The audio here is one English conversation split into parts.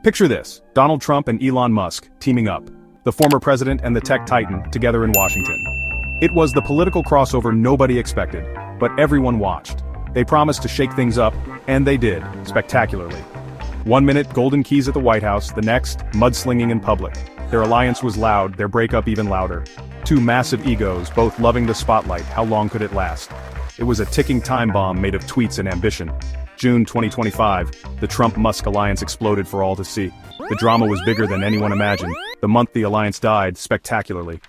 Picture this, Donald Trump and Elon Musk teaming up, the former president and the tech titan together in Washington. It was the political crossover nobody expected, but everyone watched. They promised to shake things up, and they did, spectacularly. 1 minute, golden keys at the White House, the next, mudslinging in public. Their alliance was loud, their breakup even louder. Two massive egos, both loving the spotlight, how long could it last? It was a ticking time bomb made of tweets and ambition. June 2025, the Trump-Musk alliance exploded for all to see. The drama was bigger than anyone imagined. The month the alliance died, spectacularly.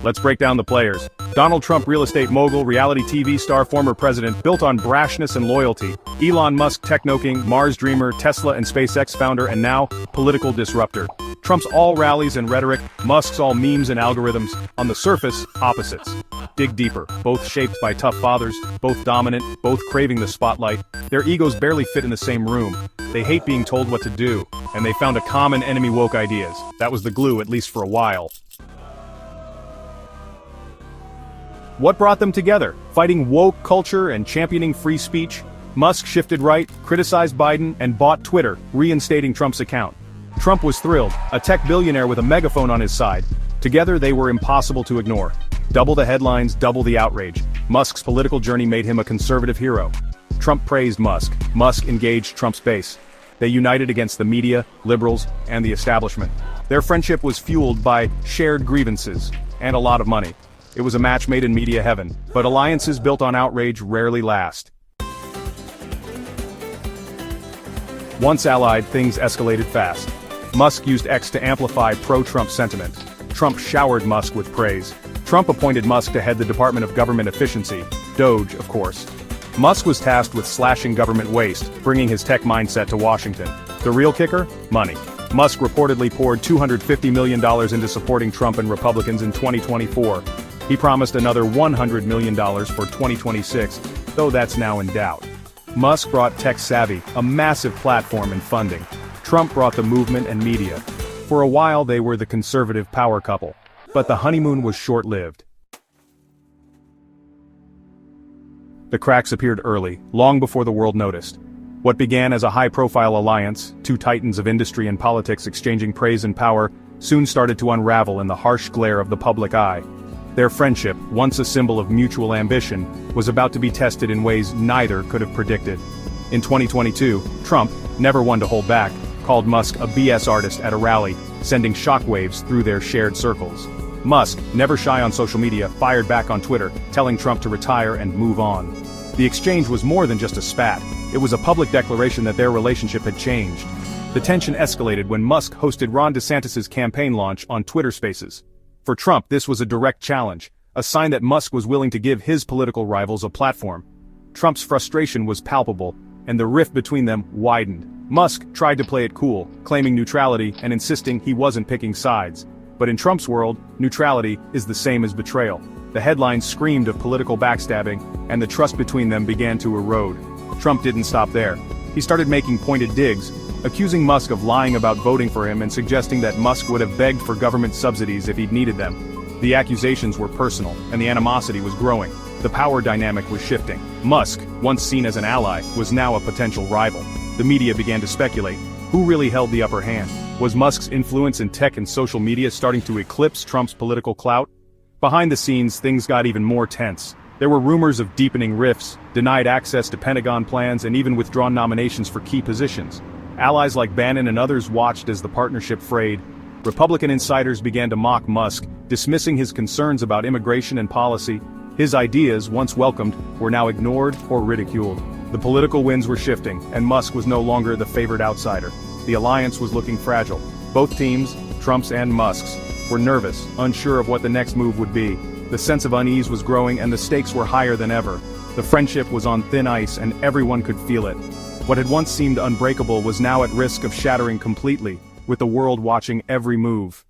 Let's break down the players. Donald Trump, real estate mogul, reality TV star, former president, built on brashness and loyalty. Elon Musk, techno-king, Mars dreamer, Tesla and SpaceX founder, and now, political disruptor. Trump's all rallies and rhetoric, Musk's all memes and algorithms. On the surface, opposites. Dig deeper, both shaped by tough fathers, both dominant, both craving the spotlight. Their egos barely fit in the same room. They hate being told what to do, and they found a common enemy: woke ideas. That was the glue, at least for a while. What brought them together? Fighting woke culture and championing free speech? Musk shifted right, criticized Biden, and bought Twitter, reinstating Trump's account. Trump was thrilled, a tech billionaire with a megaphone on his side. Together they were impossible to ignore. Double the headlines, double the outrage. Musk's political journey made him a conservative hero. Trump praised Musk. Musk engaged Trump's base. They united against the media, liberals, and the establishment. Their friendship was fueled by shared grievances and a lot of money. It was a match made in media heaven, but alliances built on outrage rarely last. Once allied, things escalated fast. Musk used X to amplify pro-Trump sentiment. Trump showered Musk with praise. Trump appointed Musk to head the Department of Government Efficiency, DOGE, of course. Musk was tasked with slashing government waste, bringing his tech mindset to Washington. The real kicker? Money. Musk reportedly poured $250 million into supporting Trump and Republicans in 2024. He promised another $100 million for 2026, though that's now in doubt. Musk brought tech savvy, a massive platform and funding. Trump brought the movement and media. For a while they were the conservative power couple. But the honeymoon was short-lived. The cracks appeared early, long before the world noticed. What began as a high-profile alliance, two titans of industry and politics exchanging praise and power, soon started to unravel in the harsh glare of the public eye. Their friendship, once a symbol of mutual ambition, was about to be tested in ways neither could have predicted. In 2022, Trump, never one to hold back, called Musk a BS artist at a rally, sending shockwaves through their shared circles. Musk, never shy on social media, fired back on Twitter, telling Trump to retire and move on. The exchange was more than just a spat. It was a public declaration that their relationship had changed. The tension escalated when Musk hosted Ron DeSantis' campaign launch on Twitter Spaces. For Trump, this was a direct challenge, a sign that Musk was willing to give his political rivals a platform. Trump's frustration was palpable, and the rift between them widened. Musk tried to play it cool, claiming neutrality and insisting he wasn't picking sides. But in Trump's world, neutrality is the same as betrayal. The headlines screamed of political backstabbing, and the trust between them began to erode. Trump didn't stop there. He started making pointed digs, accusing Musk of lying about voting for him and suggesting that Musk would have begged for government subsidies if he'd needed them. The accusations were personal, and the animosity was growing. The power dynamic was shifting. Musk, once seen as an ally, was now a potential rival. The media began to speculate. Who really held the upper hand? Was Musk's influence in tech and social media starting to eclipse Trump's political clout? Behind the scenes, things got even more tense. There were rumors of deepening rifts, denied access to Pentagon plans, and even withdrawn nominations for key positions. Allies like Bannon and others watched as the partnership frayed. Republican insiders began to mock Musk, dismissing his concerns about immigration and policy. His ideas, once welcomed, were now ignored or ridiculed. The political winds were shifting, and Musk was no longer the favored outsider. The alliance was looking fragile. Both teams, Trump's and Musk's, were nervous, unsure of what the next move would be. The sense of unease was growing and the stakes were higher than ever. The friendship was on thin ice and everyone could feel it. What had once seemed unbreakable was now at risk of shattering completely, with the world watching every move.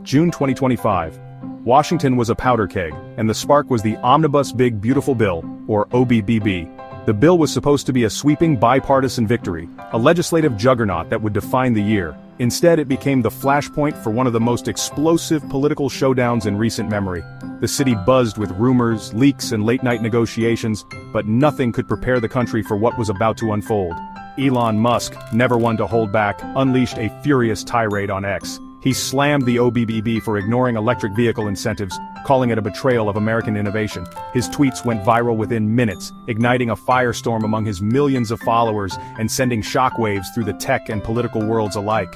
June 2025. Washington was a powder keg, and the spark was the Omnibus Big Beautiful Bill, or OBBB. The bill was supposed to be a sweeping bipartisan victory, a legislative juggernaut that would define the year. Instead, it became the flashpoint for one of the most explosive political showdowns in recent memory. The city buzzed with rumors, leaks, and late-night negotiations, but nothing could prepare the country for what was about to unfold. Elon Musk, never one to hold back, unleashed a furious tirade on X. He slammed the OBBB for ignoring electric vehicle incentives, calling it a betrayal of American innovation. His tweets went viral within minutes, igniting a firestorm among his millions of followers and sending shockwaves through the tech and political worlds alike.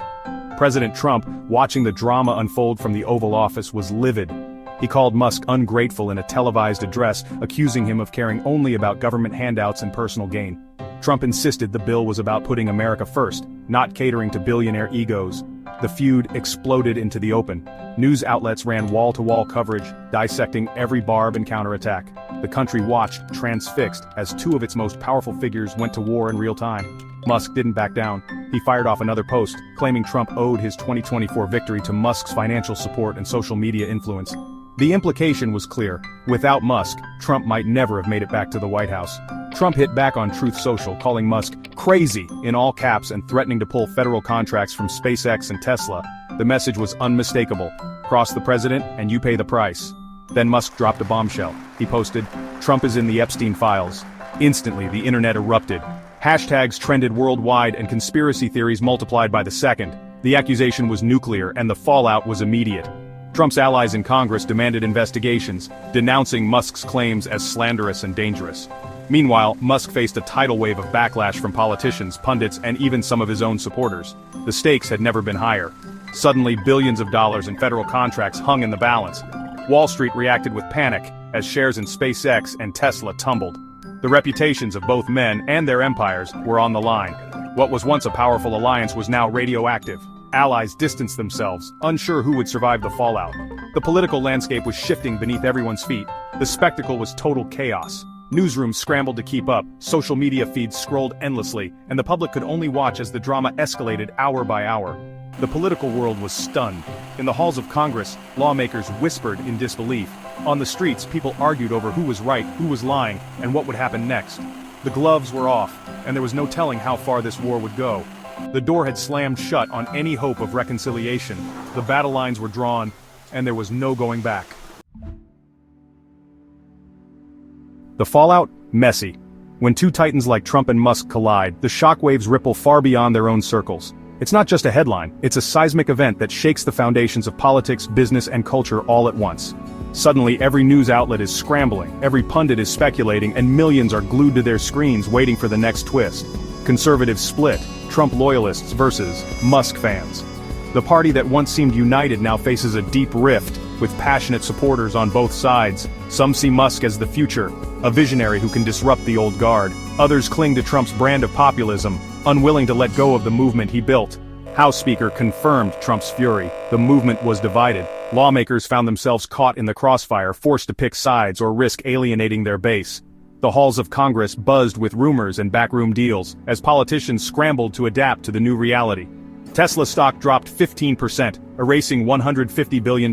President Trump, watching the drama unfold from the Oval Office, was livid. He called Musk ungrateful in a televised address, accusing him of caring only about government handouts and personal gain. Trump insisted the bill was about putting America first, not catering to billionaire egos. The feud exploded into the open. News outlets ran wall-to-wall coverage, dissecting every barb and counterattack. The country watched, transfixed, as two of its most powerful figures went to war in real time. Musk didn't back down. He fired off another post, claiming Trump owed his 2024 victory to Musk's financial support and social media influence. The implication was clear. Without Musk, Trump might never have made it back to the White House. Trump hit back on Truth Social, calling Musk crazy in all caps and threatening to pull federal contracts from SpaceX and Tesla. The message was unmistakable. Cross the president and you pay the price. Then Musk dropped a bombshell. He posted, "Trump is in the Epstein files." Instantly, the internet erupted. Hashtags trended worldwide and conspiracy theories multiplied by the second. The accusation was nuclear and the fallout was immediate. Trump's allies in Congress demanded investigations, denouncing Musk's claims as slanderous and dangerous. Meanwhile, Musk faced a tidal wave of backlash from politicians, pundits, and even some of his own supporters. The stakes had never been higher. Suddenly, billions of dollars in federal contracts hung in the balance. Wall Street reacted with panic, as shares in SpaceX and Tesla tumbled. The reputations of both men and their empires were on the line. What was once a powerful alliance was now radioactive. Allies distanced themselves, unsure who would survive the fallout. The political landscape was shifting beneath everyone's feet. The spectacle was total chaos. Newsrooms scrambled to keep up, social media feeds scrolled endlessly, and the public could only watch as the drama escalated hour by hour. The political world was stunned. In the halls of Congress, lawmakers whispered in disbelief. On the streets, people argued over who was right, who was lying, and what would happen next. The gloves were off, and there was no telling how far this war would go. The door had slammed shut on any hope of reconciliation. The battle lines were drawn, and there was no going back. The fallout? Messy. When two titans like Trump and Musk collide, the shockwaves ripple far beyond their own circles. It's not just a headline, it's a seismic event that shakes the foundations of politics, business, and culture all at once. Suddenly, every news outlet is scrambling, every pundit is speculating, and millions are glued to their screens waiting for the next twist. Conservatives split, Trump loyalists versus Musk fans. The party that once seemed united now faces a deep rift, with passionate supporters on both sides. Some see Musk as the future, a visionary who can disrupt the old guard. Others cling to Trump's brand of populism, unwilling to let go of the movement he built. House Speaker confirmed Trump's fury. The movement was divided. Lawmakers found themselves caught in the crossfire, forced to pick sides or risk alienating their base. The halls of Congress buzzed with rumors and backroom deals, as politicians scrambled to adapt to the new reality. Tesla stock dropped 15%, erasing $150 billion.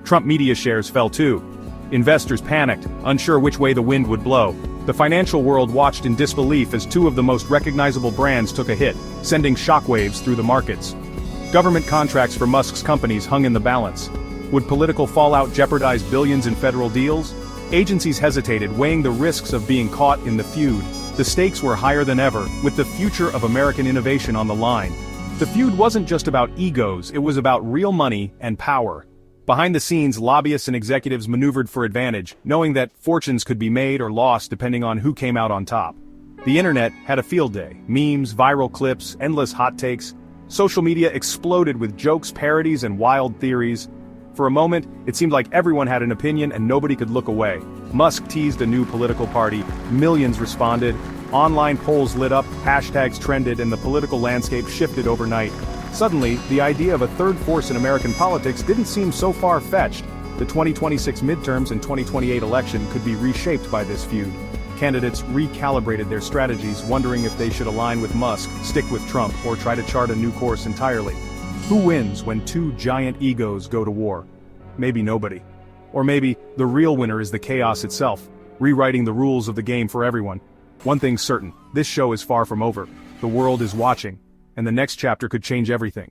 Trump media shares fell too. Investors panicked, unsure which way the wind would blow. The financial world watched in disbelief as two of the most recognizable brands took a hit, sending shockwaves through the markets. Government contracts for Musk's companies hung in the balance. Would political fallout jeopardize billions in federal deals? Agencies hesitated, weighing the risks of being caught in the feud. The stakes were higher than ever, with the future of American innovation on the line. The feud wasn't just about egos, it was about real money and power. Behind the scenes, lobbyists and executives maneuvered for advantage, knowing that fortunes could be made or lost depending on who came out on top. The internet had a field day. Memes, viral clips, endless hot takes. Social media exploded with jokes, parodies, and wild theories. For a moment, it seemed like everyone had an opinion and nobody could look away. Musk teased a new political party, millions responded, online polls lit up, hashtags trended, and the political landscape shifted overnight. Suddenly, the idea of a third force in American politics didn't seem so far-fetched. The 2026 midterms and 2028 election could be reshaped by this feud. Candidates recalibrated their strategies, wondering if they should align with Musk, stick with Trump, or try to chart a new course entirely. Who wins when two giant egos go to war? Maybe nobody. Or maybe the real winner is the chaos itself, rewriting the rules of the game for everyone. One thing's certain, this show is far from over. The world is watching, and the next chapter could change everything.